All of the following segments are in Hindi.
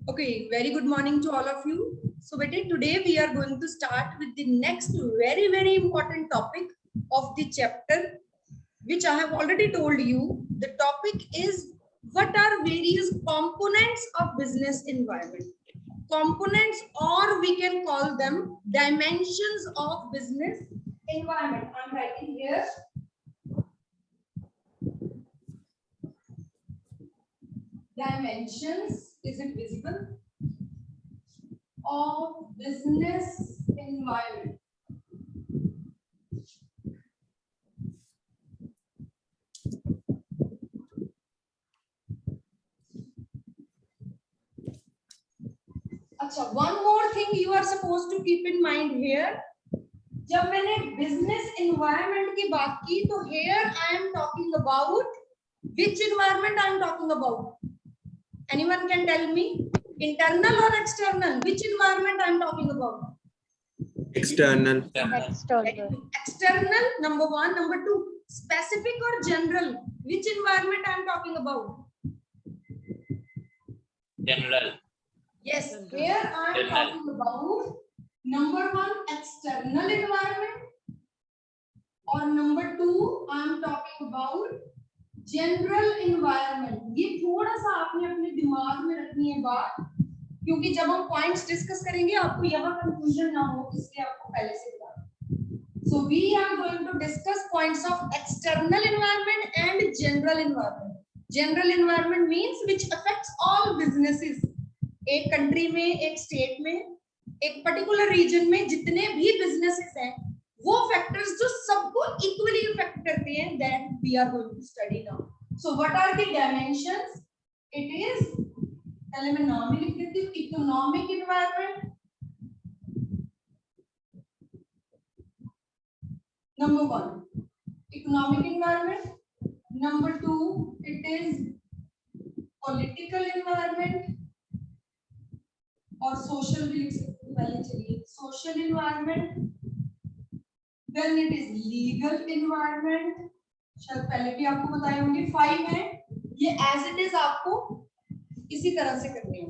Okay, very good morning to all of you. So, today we are going to start with the next very important topic of the chapter, which I have already told you. The topic is what are various components of business environment. Components, or we can call them dimensions of business environment. I'm writing here. Dimensions, is it visible? Of business environment. अच्छा, one more thing you are supposed to keep in mind here. जब मैंने business environment की बात की, तो here I am talking about which environment I am talking about. Anyone can tell me? Internal or external? Which environment I am talking about? External. External, number one. Number two, specific or general? Which environment I am talking about? General. Yes, here I am talking about number one, external environment, or number two, I am talking about general environment. ये थोड़ा सा आपने अपने दिमाग में रखनी है बात, क्योंकि जब हम पॉइंट्स डिस्कस करेंगे आपको यहाँ कंफ्यूजन ना हो, इसलिए आपको पहले से बता दूं. So we are going to discuss points of external environment and general environment. General environment means which affects all businesses. एक कंट्री में, एक स्टेट में, एक पर्टिकुलर रीजन में जितने भी बिजनेसेस हैं, वो फैक्टर्स जो सबको इक्वली इफेक्ट करते हैं, that we are going to study now. So what are the dimensions? It is, पहले मैं नाम ही लिख देती हूँ, economic environment. Number one, economic environment. Number two, it is political environment और सोशल भी लिख सकते हैं. पहले चलिए social environment. Then it is legal environment. शायद पहले भी आपको बताए होंगे. 5 है ये, एज इट इज आपको इसी तरह से करनी है.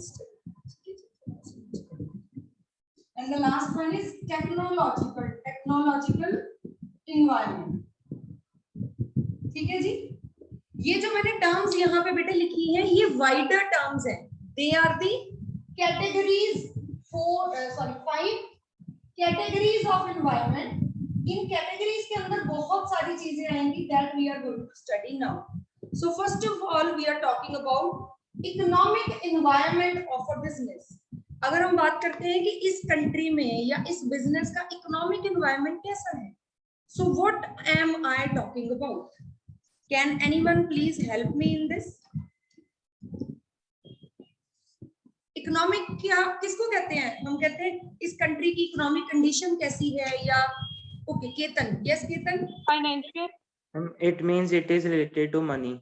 And the last one is technological environment. ठीक है जी. ये जो मैंने टर्म्स यहाँ पे बेटे लिखी हैं, ये वाइडर टर्म्स हैं. They are the categories, 5 categories of environment. इन categories के अंदर बहुत सारी चीजें आएंगी that we are going to study now. So first of all we are talking about economic environment of a business. अगर हम बात करते हैं कि इस कंट्री में या इस बिजनेस का इकोनॉमिक एनवायरनमेंट कैसा है, so what am I talking about? Can anyone please help me in this? Economic क्या किसको कहते हैं? हम कहते हैं इस कंट्री की इकोनॉमिक कंडीशन कैसी है, या okay Ketan. Yes Ketan. Financial. It means it is related to money.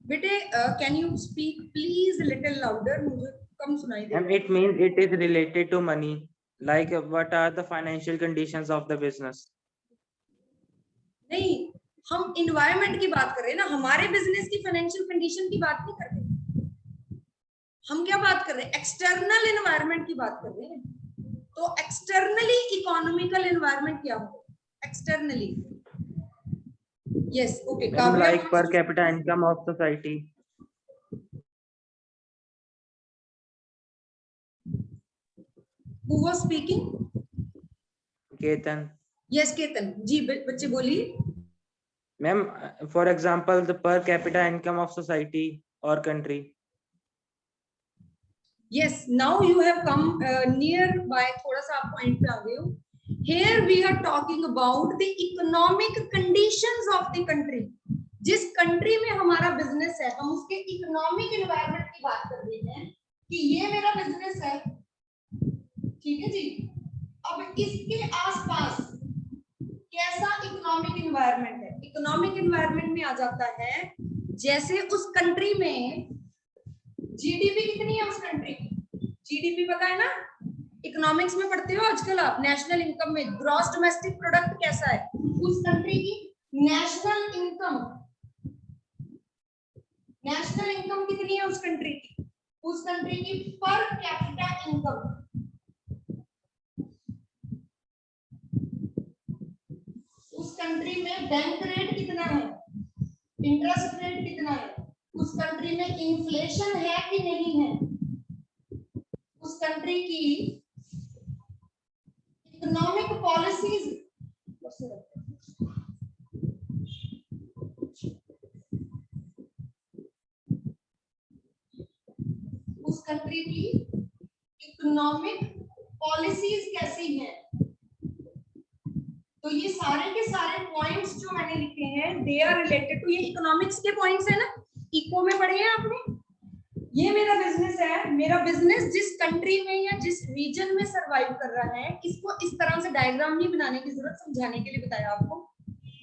बेटे can you speak please little louder, मुझे कम सुनाई दे. It means it is related to money, like what are the financial conditions of the business. नहीं, हम एनवायरनमेंट की बात कर रहे हैं ना, हमारे बिजनेस की फाइनेंशियल कंडीशन की बात नहीं कर रहे. हम क्या बात कर रहे हैं? एक्सटर्नल एनवायरनमेंट की बात कर रहे हैं. तो एक्सटर्नली इकोनॉमिकल एनवायरनमेंट क्या होगा? Externally, yes okay. Like per capita income of society. Who was speaking? Ketan. Yes Ketan ji, बच्चे बोलिए. Ma'am, for example the per capita income of society or country. Yes, now you have come near by, थोड़ा सा आप पॉइंट पे आ गए हो. Here we are talking about the economic conditions of the country. जिस कंट्री में हमारा बिजनेस है, हम उसके इकोनॉमिक एनवायरनमेंट की बात कर रहे हैं कि ये मेरा बिजनेस है. ठीक है जी. अब इसके आसपास कैसा इकोनॉमिक एनवायरनमेंट है? इकोनॉमिक एनवायरनमेंट में आ जाता है जैसे उस कंट्री में जीडीपी कितनी है उस कंट्री की. जीडीपी पता है ना, इकोनॉमिक्स में पढ़ते हो आजकल आप. नेशनल इनकम में ग्रॉस डोमेस्टिक प्रोडक्ट कैसा है उस कंट्री की. नेशनल इनकम कितनी है उस कंट्री की? उस कंट्री की पर कैपिटा इनकम, उस कंट्री में बैंक रेट कितना है, इंटरेस्ट रेट कितना है, उस कंट्री में इन्फ्लेशन है कि नहीं है, उस कंट्री की इकोनॉमिक पॉलिसीज, उस कंट्री की इकोनॉमिक पॉलिसीज कैसी हैं। तो ये सारे के सारे पॉइंट्स जो मैंने लिखे हैं दे आर रिलेटेड टू, ये इकोनॉमिक्स के पॉइंट्स है ना, इको में पढ़े हैं आपने। ये मेरा बिजनेस है, मेरा बिजनेस जिस कंट्री में या जिस रीजन में सरवाइव कर रहा है, इसको इस तरह से डायग्राम नहीं बनाने की जरूरत, समझाने के लिए बताया आपको।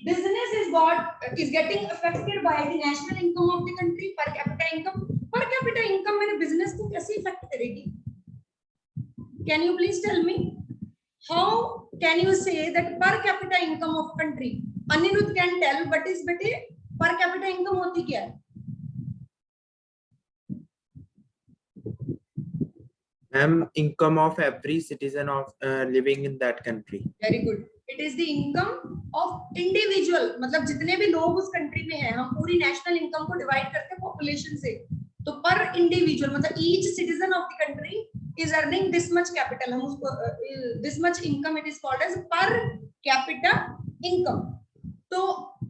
Business is getting affected by the national income of the country, per capita income. Per capita income मेरे बिजनेस को कैसे इफेक्ट करेगी? Can you please tell me how can you say that per capita income of country? Aniruddh can tell, but इस बेटे पर कैपिटा इनकम होती क्या है? Income of every citizen of living in that country. Very good. It is the income of individual, मतलब जितने भी लोग उस कंट्री में हैं, हम पूरी नेशनल इनकम को डिवाइड करते हैं पॉपुलेशन से, तो पर इंडिविजुअल मतलब each citizen of the country is earning this much capital, हम उसको this much income, it is called as per capita income. तो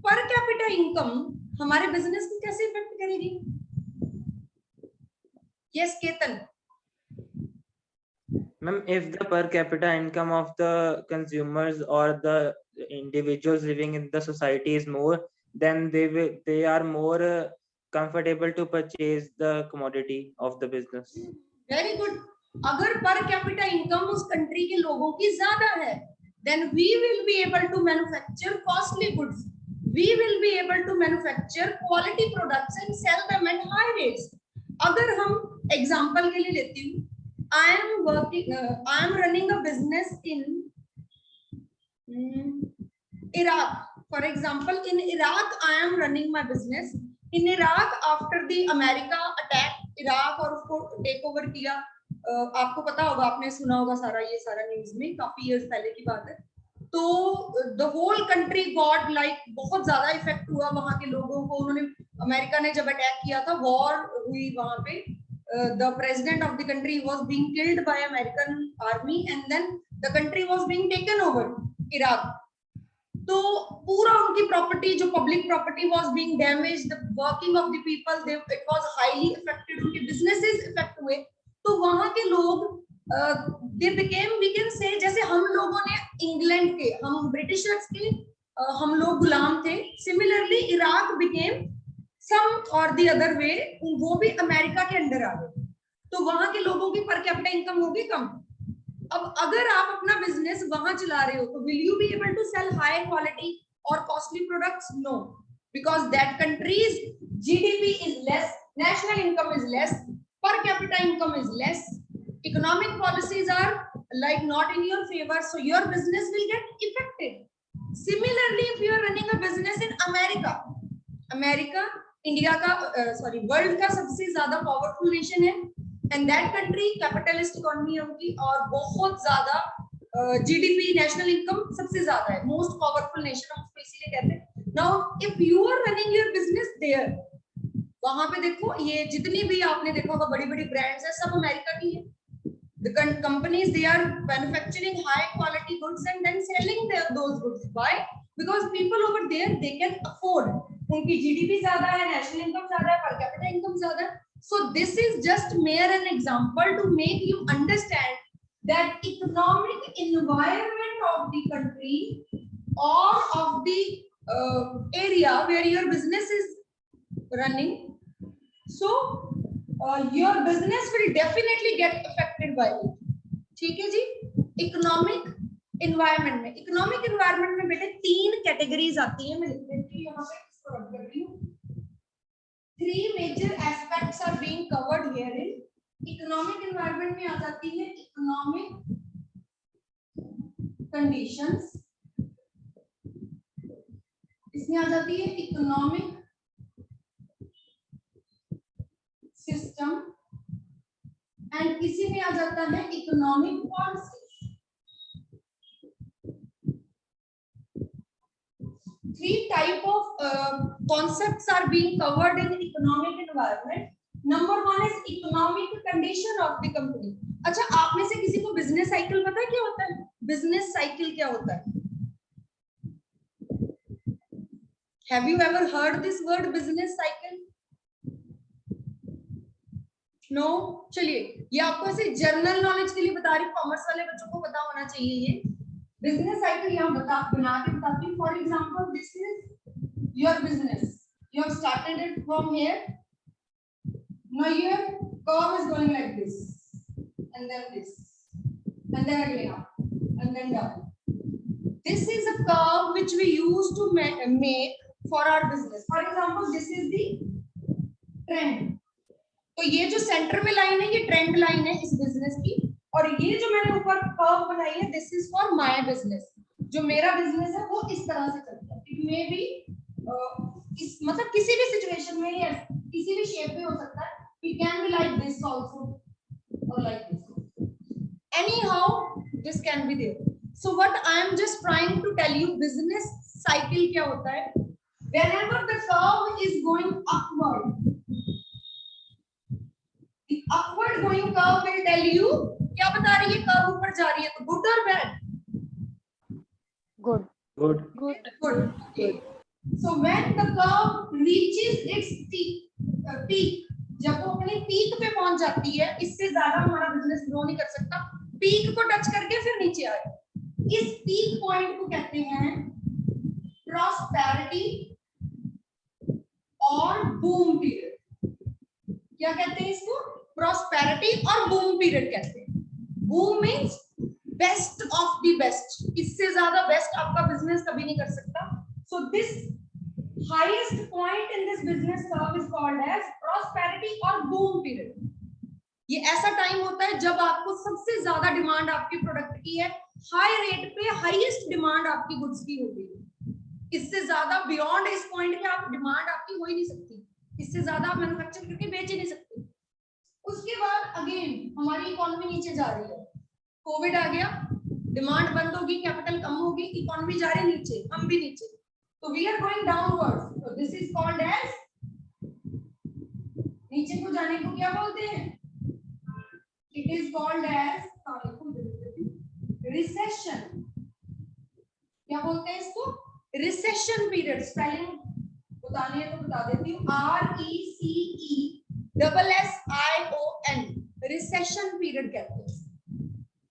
पर कैपिटा इनकम हमारे बिजनेस को कैसे इफेक्ट करेगी? Yes Ketan. Ma'am, if the per capita income of the consumers or the individuals living in the society is more, then they are more comfortable to purchase the commodity of the business. Very good. अगर पर कैपिटा इनकम उस कंट्री के लोगों की ज्यादा है, then we will be able to manufacture costly goods. We will be able to manufacture quality products and sell them at high rates. अगर हम एग्जांपल के लिए लेती हूँ, I am running a business in Iraq. For example, in Iraq, I am running my business. In Iraq, after the America attack Iraq और उसको टेक ओवर किया, आपको पता होगा, आपने सुना होगा सारा ये सारा न्यूज में, काफी इयर्स पहले की बात है। तो the whole country got like बहुत ज्यादा इफेक्ट हुआ वहां के लोगों को। उन्होंने, अमेरिका ने जब अटैक किया था, वॉर हुई वहां पे, the president of the country was being killed by American army and then the country was being taken over, Iraq. तो पूरा उनकी प्रॉपर्टी, जो public property was being damaged, the working of the people, it was highly affected, उनके businesses affect हुए। तो वहां के लोग they became, we can say, जैसे हम लोगों ने इंग्लैंड के, हम ब्रिटिशर्स के हम लोग गुलाम थे, similarly Iraq became some or the other way, वो भी अमेरिका के अंडर आ गए। तो वहां के लोगों की पर कैपिटा इनकम होगी कम। अब अगर आप अपना बिजनेस वहां चला रहे हो, तो will you be able to sell high quality or costly products? No, because that country's GDP is less, national income is less, per capita income is less, economic policies are like not in your favor, so your business will get affected. Similarly, if you are running a business in America India का वर्ल्ड का सबसे ज्यादा पावरफुल नेशन है, and that country capitalist economy है उनकी, और बहुत ज्यादा जीडीपी, नेशनल इनकम सबसे ज्यादा है, मोस्ट पावरफुल नेशन हम उसको इसीलिए कहते हैं। Now if you are running your business there, वहां पे देखो ये जितनी भी आपने देखा होगा बड़ी बड़ी ब्रांड्स है, सब अमेरिका की है। The companies, they are manufacturing high quality goods and then selling those goods. Why? Because people over there, they can afford. उनकी जीडीपी ज्यादा है, नेशनल इनकम ज्यादा है, पर कैपिटा इनकम ज्यादा है। So this is just mere an example to make you understand that economic environment of the country or of the area where your business is running. So your business will definitely get affected by it. ठीक है जी। इकोनॉमिक एनवायरनमेंट में, इकोनॉमिक एनवायरनमेंट में बेटे 3 कैटेगरीज आती हैं, मैं लिख देती हूं यहाँ पे, इसको रख कर रही हूं। 3 major aspects are being covered here in economic environment में। आ जाती है इकोनॉमिक कंडीशंस, इसमें आ जाती है इकोनॉमिक सिस्टम, एंड इसी में आ जाता है economic policy. 3 type of concepts are being covered in economic environment. Number 1 is economic condition of the company. अच्छा, आप में से किसी को बिजनेस साइकिल पता है क्या होता है? बिजनेस साइकिल क्या होता है? Have you ever heard this word business cycle? No? चलिए, ये आपको ऐसे जनरल नॉलेज के लिए बता रही हूँ, कॉमर्स वाले बच्चों को पता होना चाहिए ये बिजनेस साइकिल। यहाँ बना के बताती हूँ। For example, this is your business, you have started it from here. Now your curve is going like this, and then this, and then again up, and then down. This is a curve which we use to make for our business. For example, this is the trend. तो ये जो सेंटर में लाइन है, ये ट्रेंड लाइन है इस बिजनेस की, और ये जो मैंने ऊपर कर्व बनाई है, this is for my business. जो मेरा बिजनेस है वो इस तरह से चलता है। इट मे बी इस मतलब किसी भी सिचुएशन में ये किसी भी शेप में हो सकता है। It can be like this also or like this, anyhow this can be there. So what I am just trying to tell you, business cycle क्या होता है? Whenever the curve is going upward, the upward going curve will tell you क्या बता रही है, कर्व ऊपर जा रही है, तो गुड और bad? Good. Okay. So when the curve reaches its peak, जब वो अपनी पीक पे पहुंच जाती है, इससे ज्यादा हमारा बिजनेस ग्रो नहीं कर सकता, पीक को टच करके फिर नीचे आए, इस पीक पॉइंट को कहते हैं प्रॉस्पेरिटी और बूम पीरियड। क्या कहते हैं इसको? प्रॉस्पेरिटी और बूम पीरियड कहते हैं। Boom means best of the best, इससे ज्यादा बेस्ट आपका बिजनेस कभी नहीं कर सकता। So this highest point in this business curve is called as prosperity और बूम पीरियड। ये ऐसा टाइम होता है जब आपको सबसे ज्यादा डिमांड आपके प्रोडक्ट की है, हाई रेट पे हाईएस्ट डिमांड आपकी गुड्स की होगी। इससे ज्यादा बियॉन्ड इस पॉइंट पे आप डिमांड आपकी हो ही नहीं सकती, इससे ज्यादा आप मैन्युफैक्चर करके बेच ही नहीं सकते। उसके बाद अगेन हमारी इकोनॉमी नीचे जा रही है, कोविड आ गया, डिमांड बंद होगी, कैपिटल कम होगी, इकोनॉमी जा रही नीचे, हम भी नीचे, तो वी आर गोइंग डाउनवर्ड्स। तो दिस इज कॉल्ड एज, नीचे को जाने को क्या बोलते हैं? It is called as recession. क्या बोलते हैं इसको? Recession period. स्पेलिंग बतानी है तो बता देती हूँ, RECESSION, रिसेशन पीरियड कहते हैं।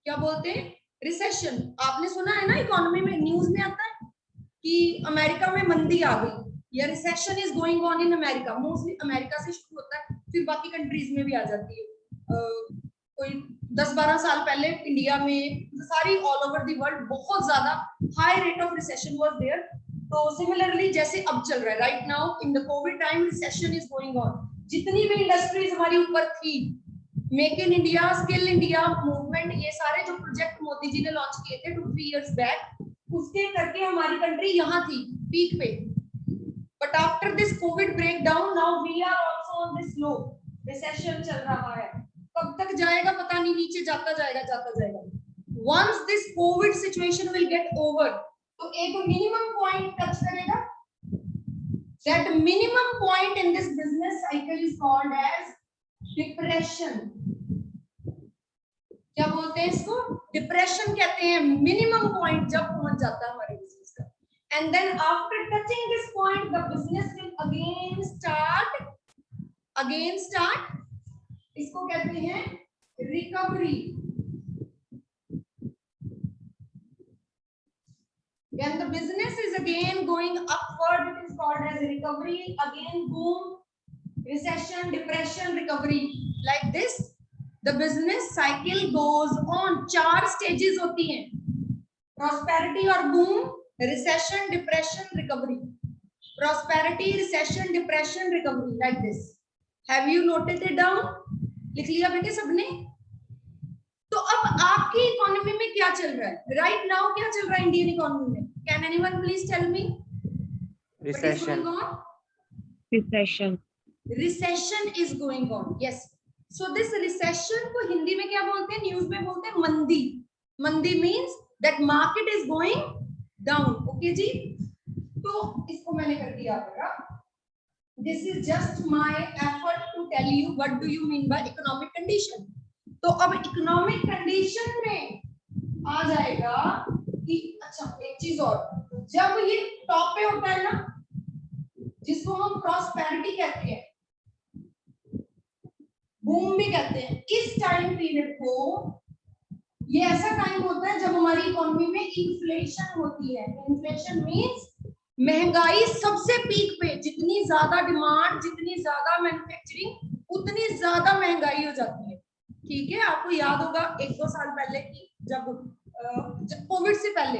क्या बोलते हैं? रिसेशन। आपने सुना है ना, इकोनॉमी में न्यूज में आता है कि अमेरिका में मंदी आ गई, या recession is going on in America. Mostly America से शुरू होता है, फिर बाकी कंट्रीज में भी आ जाती है। कोई 10-12 साल पहले इंडिया में, सारी ऑल ओवर द वर्ल्ड बहुत ज्यादा high rate of recession was there. तो सिमिलरली जैसे अब चल रहा है right now in the covid time, recession is going on. जितनी भी इंडस्ट्रीज हमारी ऊपर थी, make in India, skill India movement, ये सारे जो प्रोजेक्ट मोदी जी ने लॉन्च किए थे 2-3 इयर्स बैक, उसके करके हमारी कंट्री यहाँ थी पीक पे। But after this covid breakdown, now we are also on this low, recession चल रहा है। कब तक जाएगा पता नहीं, नीचे जाता जाएगा। Once this covid situation will get over, तो एक मिनिमम पॉइंट टच करेगा। That minimum point in this business cycle is called as depression. क्या बोलते हैं इसको? डिप्रेशन कहते हैं मिनिमम पॉइंट जब पहुंच जाता है हमारे बिजनेस का। And then after touching this point, the business will again start, इसको कहते हैं recovery. When the business is again going upward, it is called as recovery. Again boom, recession, depression, recovery. Like this, the business cycle goes on. 4 stages होती हैं, prosperity और boom, recession, depression, recovery. Prosperity, recession, depression, recovery. Like this. Have you noted it down? लिख लिया बेटे सबने? तो अब आपकी इकोनॉमी में क्या चल रहा है राइट नाउ? क्या चल रहा है इंडियन इकोनॉमी में? Can anyone please tell me? Recession. Recession is going on. Yes. So this recession को हिंदी में क्या बोलते हैं, न्यूज में बोलते हैं मंदी. मंदी means that market is going down. Okay जी, तो इसको मैंने कर दिया आपका. This is just my effort to tell you what do you mean by economic condition. तो अब इकोनॉमिक कंडीशन में आ जाएगा कि अच्छा एक चीज और, जब ये टॉप पे होता है ना, जिसको हम प्रॉस्पेरिटी कहते हैं, बूम भी कहते हैं, इस टाइम पीरियड को, ये ऐसा टाइम होता है जब हमारी इकोनॉमी में इन्फ्लेशन होती है. इन्फ्लेशन मींस महंगाई सबसे पीक पे, जितनी ज्यादा डिमांड, जितनी ज्यादा मैन्युफैक्चरिंग, उतनी ज्यादा महंगाई हो जाती है. ठीक है, आपको याद होगा 1-2 साल पहले की जब कोविड से पहले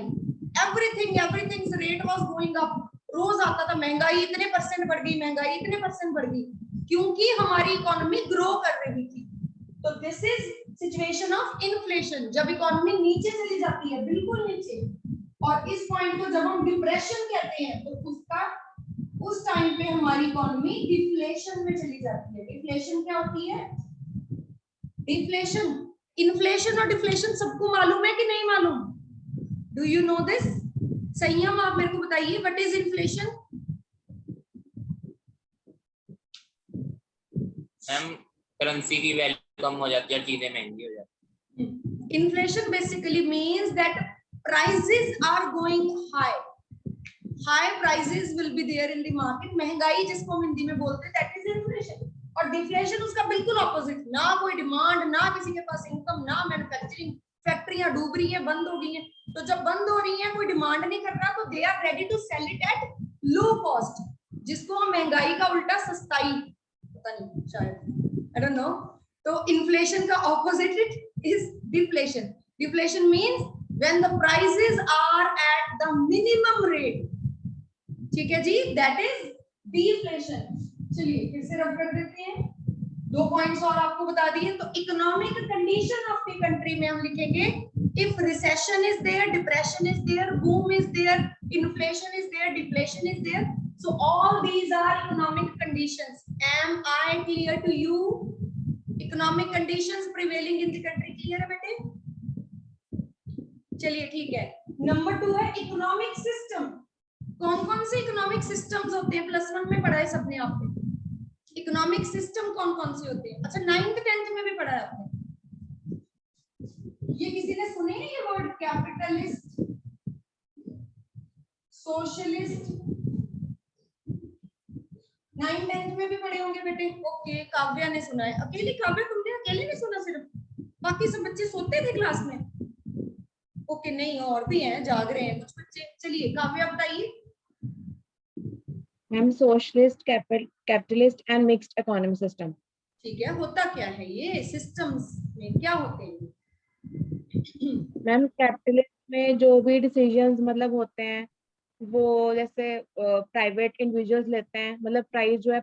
everything rate was going up. रोज आता था महंगाई इतने % बढ़ गई, महंगाई इतने % बढ़ गई, क्योंकि हमारी इकोनॉमी ग्रो कर रही थी. तो this is situation of inflation, जब इकोनॉमी नीचे चली जाती है, बिल्कुल नीचे. और इस पॉइंट को जब हम डिप्रेशन कहते हैं, तो उसका उस टाइम पे हमारी इकोनॉमी डिफ्लेशन में चली जाती है. डिफ्लेशन क्या होती है? डिफ्लेशन, इन्फ्लेशन और डिफ्लेशन सबको मालूम है कि नहीं मालूम? Do you know this? Sanyam, आप मेरे को बताइए, what is inflation? Ma'am currency की वैल्यू कम हो जाती है, चीजें महंगी हो जाती है. Inflation basically means that prices are going high. High prices will be there in the market. महंगाई जिसको हम हिंदी में बोलते हैं, दैट इज इन्फ्लेशन. और डिफ्लेशन उसका बिल्कुल ऑपोजिट, ना कोई डिमांड, ना किसी के पास इनकम, ना मैन्युफैक्चरिंग, फैक्ट्रियां डूब रही है, बंद हो गई हैं. तो जब बंद हो रही है, कोई डिमांड नहीं कर रहा, तो they are ready to sell it at low cost, जिसको हम महंगाई का उल्टा सस्ताई, पता नहीं शायद, आई डोंट नो. तो इन्फ्लेशन का opposite is deflation. Deflation means when the prices are at the minimum rate. ठीक है जी, दैट इज डिफ्लेशन. चलिए फिर से रब कर देते हैं, 2 पॉइंट्स और आपको बता दिए. तो economic condition of the country में हम लिखेंगे if recession is there, depression is there, boom is there, inflation is there, deflation is there. So all these are economic conditions. Am I clear to you? Economic conditions prevailing in the country. Clear है बेटे? चलिए ठीक है. नंबर 2 है इकोनॉमिक सिस्टम. कौन कौन से इकोनॉमिक सिस्टम्स होते हैं? +1 में पढ़ा है सबने आपने. इकोनॉमिक सिस्टम कौन कौन से होते हैं? अच्छा 9th 10th में भी पढ़ा है आपने. ये किसी ने सुने हैं ये word? Capitalist, socialist, 9th 10th में भी पढ़े होंगे बेटे. ओके, काव्या ने सुना है. अकेली काव्या, तुमने अकेले नहीं सुना सिर्फ? बाकी सब बच्चे सोते थे क्लास में? ओके, नहीं और भी हैं, जाग रहे हैं कुछ बच्चे. चलिए काव्या बताइए. Ma'am socialist, capitalist and mixed economy system. ठीक है, होता क्या है ये? सिस्टम्स में क्या होते हैं? मैम कैपिटलिस्ट में जो भी डिसीजंस मतलब होते हैं वो जैसे प्राइवेट इंडिविजुअल्स लेते हैं, मतलब प्राइस जो है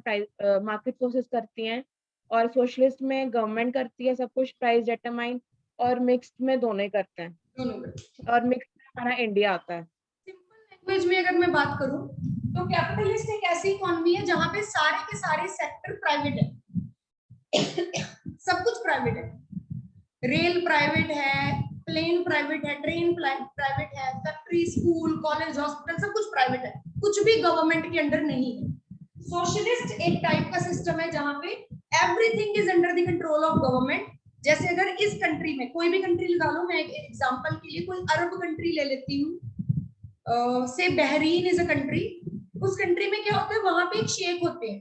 मार्केट फोर्सेस करती हैं. और सोशलिस्ट में गवर्नमेंट करती है सब कुछ, प्राइस डिटरमाइन. और मिक्स्ड में दोनों ही करते हैं. और मिक्स्ड में हमारा इंडिया आता है. सिंपल लैंग्वेज में अगर मैं बात करूं तो कैपिटलिस्ट एक ऐसी इकोनॉमी है जहां पे सारे के सारे सेक्टर प्राइवेट है. सब कुछ प्राइवेट है. रेल प्राइवेट है, प्लेन प्राइवेट है, ट्रेन प्राइवेट है, फैक्ट्री, स्कूल, कॉलेज, हॉस्पिटल सब कुछ प्राइवेट है. कुछ भी गवर्नमेंट के अंडर नहीं है. सोशलिस्ट एक टाइप का सिस्टम है जहां पे everything is under the control of government. जैसे अगर इस कंट्री में कोई भी कंट्री लगा लो, मैं एक एग्जांपल के लिए कोई अरब कंट्री ले लेती हूँ, से बहरीन इज अ कंट्री. उस कंट्री में क्या होता है, वहां पे एक शेख होते हैं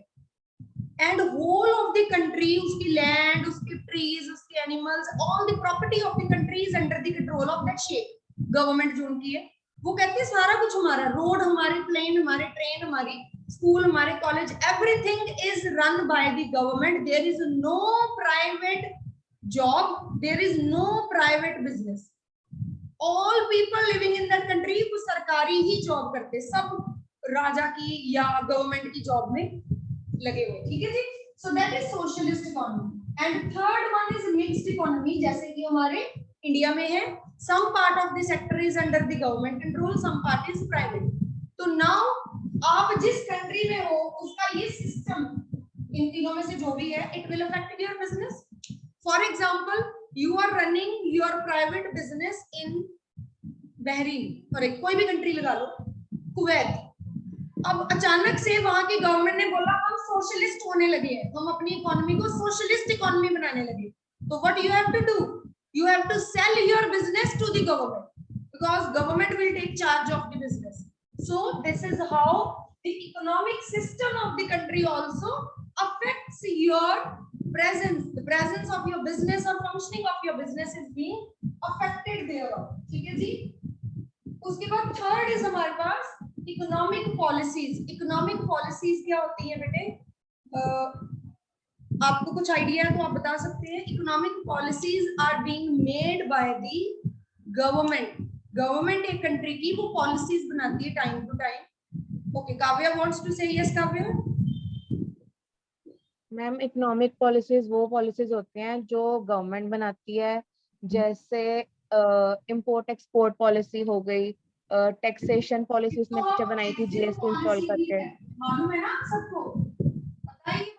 and whole of the country, उसकी लैंड, उसके ट्रीज, उसके animals, all the property of the country is under the control of that शेख. गवर्नमेंट जो उनकी है, वो कहते हैं सारा कुछ हमारा, रोड हमारे, प्लेन हमारे, ट्रेन हमारी, स्कूल हमारे, college, everything is run by the government. There is no private job, there is no private business. All people living in that country वो सरकारी ही जॉब करते, सब राजा की या गवर्नमेंट की जॉब में लगे हुए. ठीक है जी. So that is socialist economy. And third one is mixed economy, जैसे कि हमारे इंडिया में है. Some part of the sector is under the government control, some part is private. तो नाउ आप जिस कंट्री में हो उसका ये सिस्टम, इन तीनों में से जो भी है, it will affect your business. For example, you are running your private business in Bahrain, और कोई भी कंट्री लगा लो, कुवैत। अब अचानक से वहां की गवर्नमेंट ने बोला हम सोशलिस्ट होने लगे हैं, हम अपनी इकोनॉमी को सोशलिस्ट इकोनॉमी बनाने लगे। तो what you have to do, you have to sell your business to the government because government will take charge of the business. So this is how the economic system of the country also affects your presence, the presence of your business or functioning of your business is being affected there. ठीक है जी। उसके बाद थर्ड इज हमारे पास इकोनॉमिक पॉलिसीज। इकोनॉमिक पॉलिसीज क्या होती है बेटे? आपको कुछ आइडिया है तो आप बता सकते हैं। Economic policies are being made by the government. Government एक कंट्री की वो पॉलिसीज बनाती है time to time. Okay, Kavya wants to say yes. Kavya? Ma'am economic policies वो पॉलिसीज होते हैं जो गवर्नमेंट बनाती है, जैसे इंपोर्ट एक्सपोर्ट पॉलिसी हो गई, टैक्सेशन पॉलिसी उसने पीछे बनाई थी जीएसटी इंस्टॉल करके। मालूम है ना सबको? बताइए।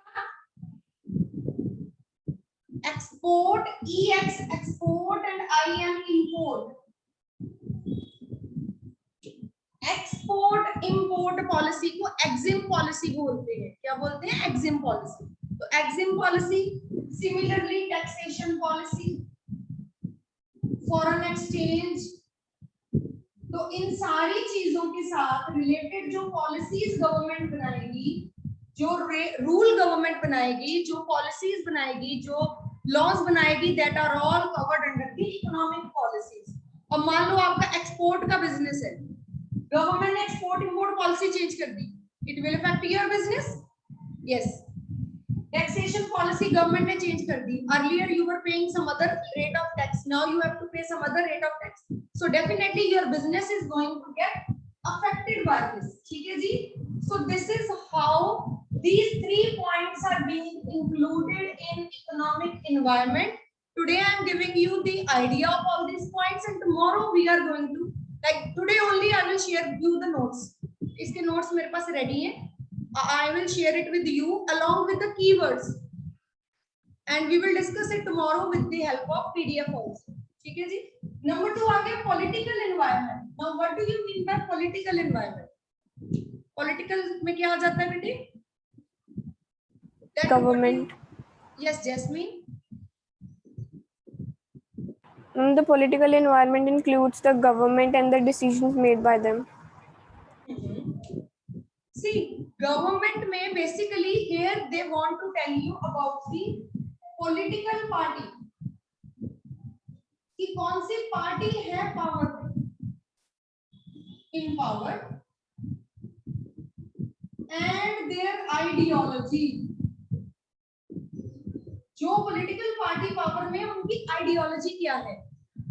Export, EX export and IM import. Export import policy को एक्सिम पॉलिसी बोलते हैं। क्या बोलते हैं? EXIM policy. तो EXIM policy, similarly taxation policy, foreign exchange. तो इन सारी चीजों के साथ रिलेटेड जो पॉलिसीज गवर्नमेंट बनाएगी, जो रूल गवर्नमेंट बनाएगी, जो पॉलिसीज बनाएगी, जो लॉज बनाएगी, that are all covered under the economic policies. और मान लो आपका एक्सपोर्ट का बिजनेस है, गवर्नमेंट ने एक्सपोर्ट इंपोर्ट पॉलिसी चेंज कर दी, it will affect your business. Yes. Taxation policy government ने चेंज कर दी। Earlier you were paying some other rate of tax, now you have to pay some other rate of tax, so definitely your business is going to get affected by this. ठीक है जी। So this is how these 3 points are being included in economic environment. Today I am giving you the idea of all these points, and tomorrow we are going to, like today only I will share you the notes. इसके notes मेरे पास ready हैं। I will share it with you along with the keywords, and we will discuss it tomorrow with the help of PDF also. ठीक है जी। Number 2 आ गया political environment. Now what do you mean by political environment? Political में क्या आ जाता है बेटे? Government. Yes, Jasmine. The political environment includes the government and the decisions made by them. See, government में basically here they want to tell you about the political party. कि कौन सी पार्टी है पावर में, in power, and their ideology. जो पॉलिटिकल पार्टी पावर में उनकी आइडियोलॉजी क्या है।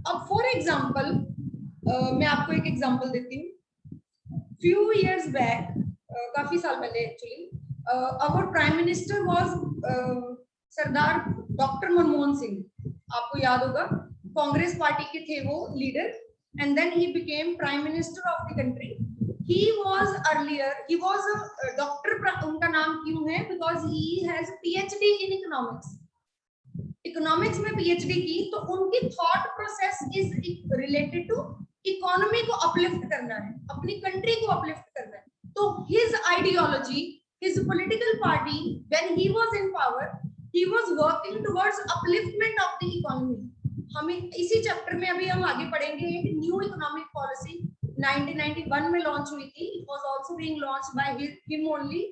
अब फॉर एग्जांपल मैं आपको एक एग्जांपल देती हूँ। फ्यू इयर्स बैक, काफी साल पहले actually, our prime minister was Sardar doctor Manmohan Singh. आपको याद होगा, कांग्रेस पार्टी के थे वो leader, and then he became prime minister of the country. He was earlier, he was a doctor. उनका नाम क्यों है? बिकॉज ही हैज PhD इन इकोनॉमिक्स। इकोनॉमिक्स में PhD की, तो उनकी thought process is related to economy को अपलिफ्ट करना है, अपनी कंट्री को अपलिफ्ट करना है। तो his ideology, his political party, when he was in power, he was working towards upliftment of the economy. हमें इसी चैप्टर में अभी हम आगे पढ़ेंगे। एक न्यू इकोनॉमिक पॉलिसी 1991 में लॉन्च हुई थी। It was also being launched by him only.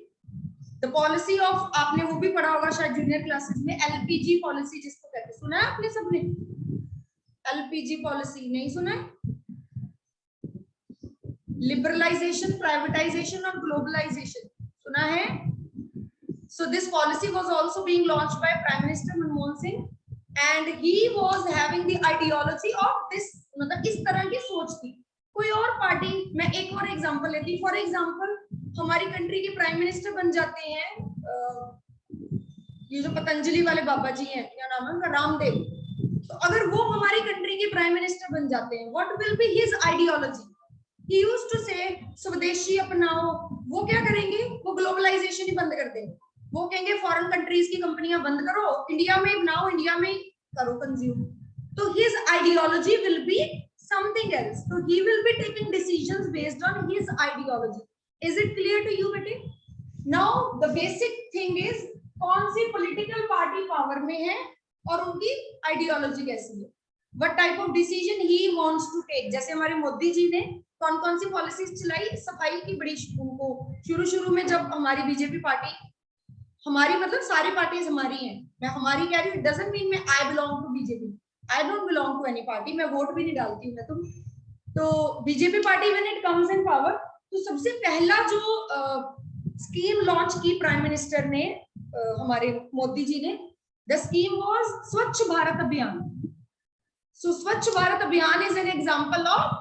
The policy of, आपने वो भी पढ़ा होगा शायद जूनियर क्लासेस में, LPG पॉलिसी जिसको कहते हैं। सुना है आपने सबने? LPG पॉलिसी नहीं सुना है? लिबरलाइजेशन, प्राइवेटाइजेशन और ग्लोबलाइजेशन सुना है? So this policy was also being launched by Prime Minister Manmohan Singh, and he was having the ideology of this, मतलब इस तरह की सोच थी। कोई और पार्टी, मैं एक और एग्जांपल लेती हूँ। फॉर एग्जांपल हमारी कंट्री के प्राइम मिनिस्टर बन जाते हैं ये जो पतंजलि वाले बाबा जी हैं, क्या नाम है उनका, रामदेव। तो अगर वो हमारी कंट्री के प्राइम मिनिस्टर बन जाते हैं, what will be his ideology? He used to say स्वदेशी अपनाओ। वो क्या करेंगे? वो ग्लोबलाइजेशन ही बंद कर देंगे। वो कहेंगे फॉरेन कंट्रीज की कंपनियां बंद करो, इंडिया में बनाओ, इंडिया में करो कंज्यूम, तो his ideology will be something else, so he will be taking decisions based on his ideology. Is it clear to you bete? Now the basic thing is कौन सी political party power में है और उनकी ideology कैसी है, what type of decision he wants to take. जैसे हमारे मोदी जी ने कौन कौन सी पॉलिसीज चलाई, सफाई की बड़ी, उनको शुरू में जब हमारी बीजेपी पार्टी, हमारी मतलब सारी पार्टीज हमारी हैं, मैं हमारी कह रही हूँ, डजंट मीन मैं I belong to BJP, I don't belong to any party, मैं वोट भी नहीं डालती हूँ मैं तो BJP party when it comes in power, तो सबसे पहला जो स्कीम लॉन्च की प्राइम मिनिस्टर ने, हमारे मोदी जी ने, द स्कीम वाज स्वच्छ भारत अभियान. सो स्वच्छ भारत अभियान is an example of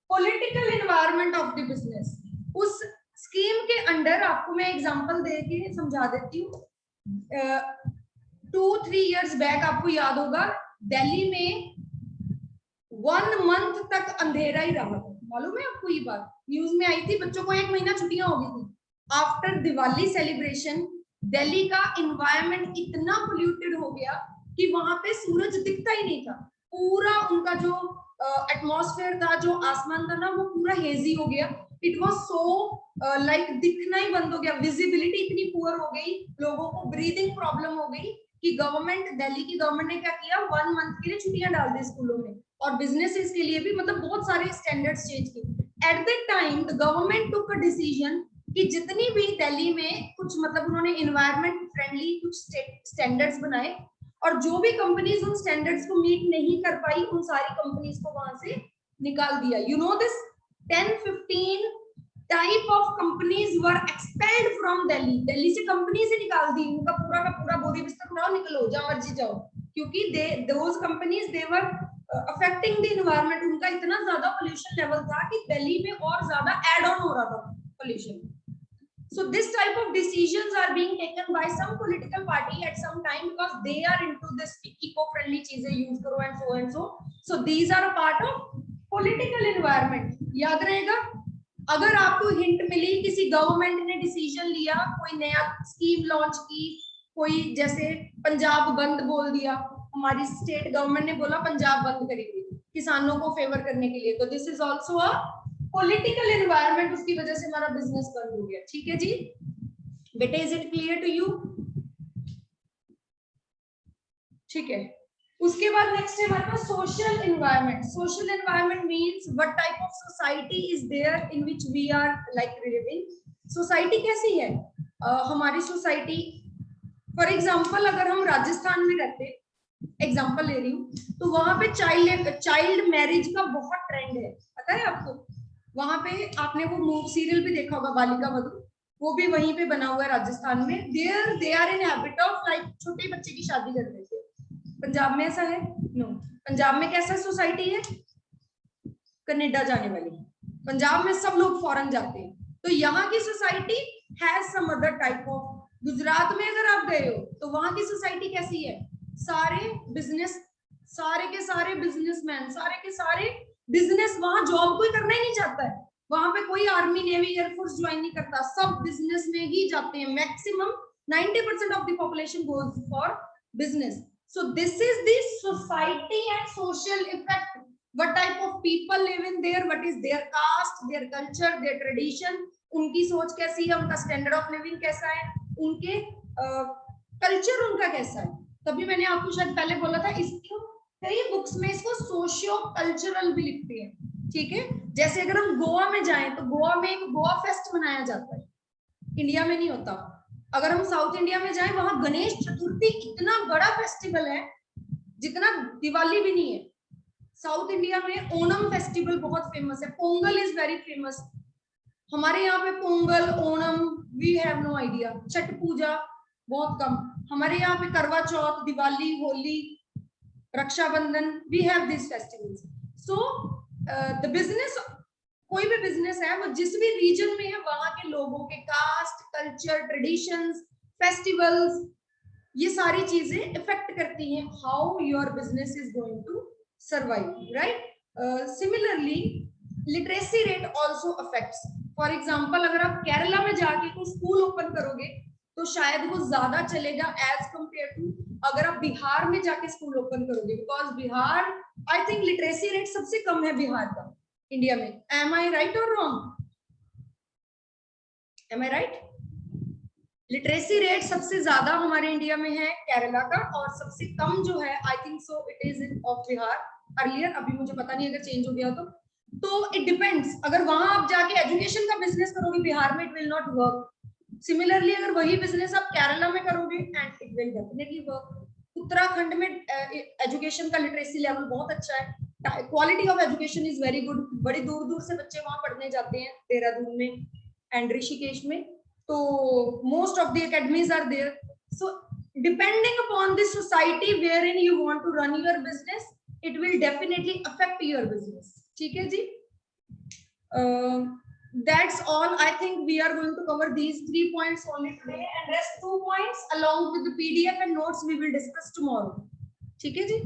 political environment of the business. उस स्कीम के अंडर आपको मैं एग्जांपल दे के समझा देती हूँ. 2-3 इयर्स बैक आपको याद होगा दिल्ली में 1 मंथ तक अंधेरा ही रहा, मालूम है आपको, ये बात न्यूज में आई थी, बच्चों को 1 महीना छुट्टियां हो गई थी. आफ्टर दिवाली सेलिब्रेशन दिल्ली का एनवायरनमेंट इतना पोल्यूटेड हो गया कि वहां पे सूरज दिखता ही नहीं था, पूरा उनका जो एटमॉस्फेयर था, जो आसमान था ना, वो पूरा हेजी हो गया. इट वाज सो लाइक दिखना ही बंद हो गया, विजिबिलिटी इतनी पुअर हो गई, लोगों को ब्रीदिंग प्रॉब्लम हो गई कि गवर्नमेंट, दिल्ली की गवर्नमेंट ने क्या किया, 1 मंथ के लिए छुट्टियां डाल दी स्कूलों में, और बिजनेसेस के लिए भी, मतलब बहुत सारे स्टैंडर्ड्स चेंज किए. At that time the government took a decision कि जितनी भी दिल्ली में कुछ, मतलब उन्होंने एनवायरमेंट फ्रेंडली कुछ स्टैंडर्ड्स बनाए, और जो भी कंपनीज उन स्टैंडर्ड्स को मीट नहीं कर पाई, उन सारी कंपनीज को वहां से निकाल दिया. You know this 10-15 type of companies were expelled from Delhi. Delhi से कंपनी से निकाल दी, उनका पूरा का पूरा बोरी बिस्तर उठाओ, निकलो, जहां मर्जी जाओ, क्योंकि those companies they were affecting the environment. उनका इतना ज्यादा पोल्यूशन लेवल था कि दिल्ली में और ज्यादा ऐड ऑन हो रहा था pollution. So this type of decisions are being taken by some political party at some time because they are into this eco-friendly चीजें use करो and so and so. So these are a part of political environment. याद रहेगा, अगर आपको हिंट मिली, किसी गवर्नमेंट ने डिसीजन लिया, कोई नया स्कीम लॉन्च की, कोई जैसे पंजाब बंद बोल दिया, हमारी स्टेट गवर्नमेंट ने बोला पंजाब बंद करेगी किसानों को फेवर करने के लिए, तो this is also a political environment, उसकी वजह से हमारा बिजनेस बंद हो गया. ठीक है जी बेटे, is it clear to you? ठीक है. उसके बाद नेक्स्ट है हमारे पास social environment. Social environment means what type of society is there in which we are like living. Society कैसी है हमारी सोसाइटी. फॉर एग्जांपल अगर हम राजस्थान में रहते, एग्जांपल ले रही हूँ, तो वहां पे चाइल्ड मैरिज का बहुत ट्रेंड है, पता है आपको. वहां पे आपने वो सीरियल भी देखा होगा, बालिका वधू, वो भी वहीं पे बना हुआ है राजस्थान में. They are in habit of like छोटे बच्चे की शादी कर देते. पंजाब में ऐसा है? नो. पंजाब में कैसा सोसाइटी है? कनाडा जाने वाली. पंजाब में सब लोग फॉरेन जाते हैं, तो यहाँ की society has some other type of. Gujarat में अगर आप गए हो तो वहां की सोसाइटी कैसी है? सारे बिजनेस, सारे के सारे बिजनेसमैन, सारे के सारे बिजनेस, वहां जॉब कोई करना ही नहीं चाहता है. वहां पे कोई आर्मी, नेवी, एयरफोर्स ज्वाइन नहीं करता, सब बिजनेस में ही जाते हैं. Maximum 90% of the population goes for business. So this is the society and social effect. What type of people live in their, what is their caste, their culture, their tradition, उनकी सोच कैसी है, उनका स्टैंडर्ड ऑफ लिविंग कैसा है, उनके कल्चर उनका कैसा है. तभी मैंने आपको शायद पहले बोला था, इसको कई बुक्स में इसको सोशियो कल्चरल भी लिखते हैं. ठीक है. जैसे अगर हम गोवा में जाएं तो गोवा में एक गोवा फेस्ट मनाया जाता है, इंडिया में नहीं होता. अगर हम साउथ इंडिया में जाएं, वहां गणेश चतुर्थी इतना बड़ा फेस्टिवल है जितना दिवाली भी नहीं है. साउथ इंडिया में ओणम फेस्टिवल बहुत फेमस है. Pongal is very famous. हमारे यहाँ पे Pongal, Onam, we have no idea. Chhath Puja बहुत कम. हमारे यहाँ पे Karva Chauth, Diwali, Holi, Rakshabandhan, we have this festivals. So the business, कोई भी बिजनेस है वो जिस भी रीजन में है, वहां के लोगों के कास्ट, कल्चर, ट्रेडिशंस, फेस्टिवल्स, ये सारी चीजें इफेक्ट करती हैं how your business is going to survive, right. Similarly literacy rate also affects. For example अगर आप केरला में जाके कोई स्कूल ओपन करोगे तो शायद वो ज्यादा चलेगा एज कंपेयर टू अगर आप बिहार में जाके स्कूल ओपन करोगे, because Bihar I think literacy rate सबसे कम है बिहार का इंडिया में। एम आई राइट और रॉन्ग? एम आई राइट? लिटरेसी रेट सबसे ज्यादा हमारे इंडिया में है केरला का, और सबसे कम जो है I think so it is in of Bihar earlier, अभी मुझे पता नहीं अगर चेंज हो गया तो इट डिपेंड्स। अगर वहां आप जाके एजुकेशन का बिजनेस करोगे बिहार में, it will not work. Similarly अगर वही बिजनेस आप केरला में करोगे and it will definitely work. Uttarakhand में एजुकेशन का लिटरेसी लेवल बहुत अच्छा है, quality of education is very good, बड़ी दूर दूर से बच्चे वहां पढ़ने जाते हैं, देहरादून में एंड ऋषिकेश में, तो most of the academies are there. So depending upon the society wherein you want to run your business, it will definitely affect your business. ठीक है जी? That's all. I think we are going to cover these 3 points only today, and rest 2 points along with the PDF and notes we will discuss tomorrow. ठीक है जी?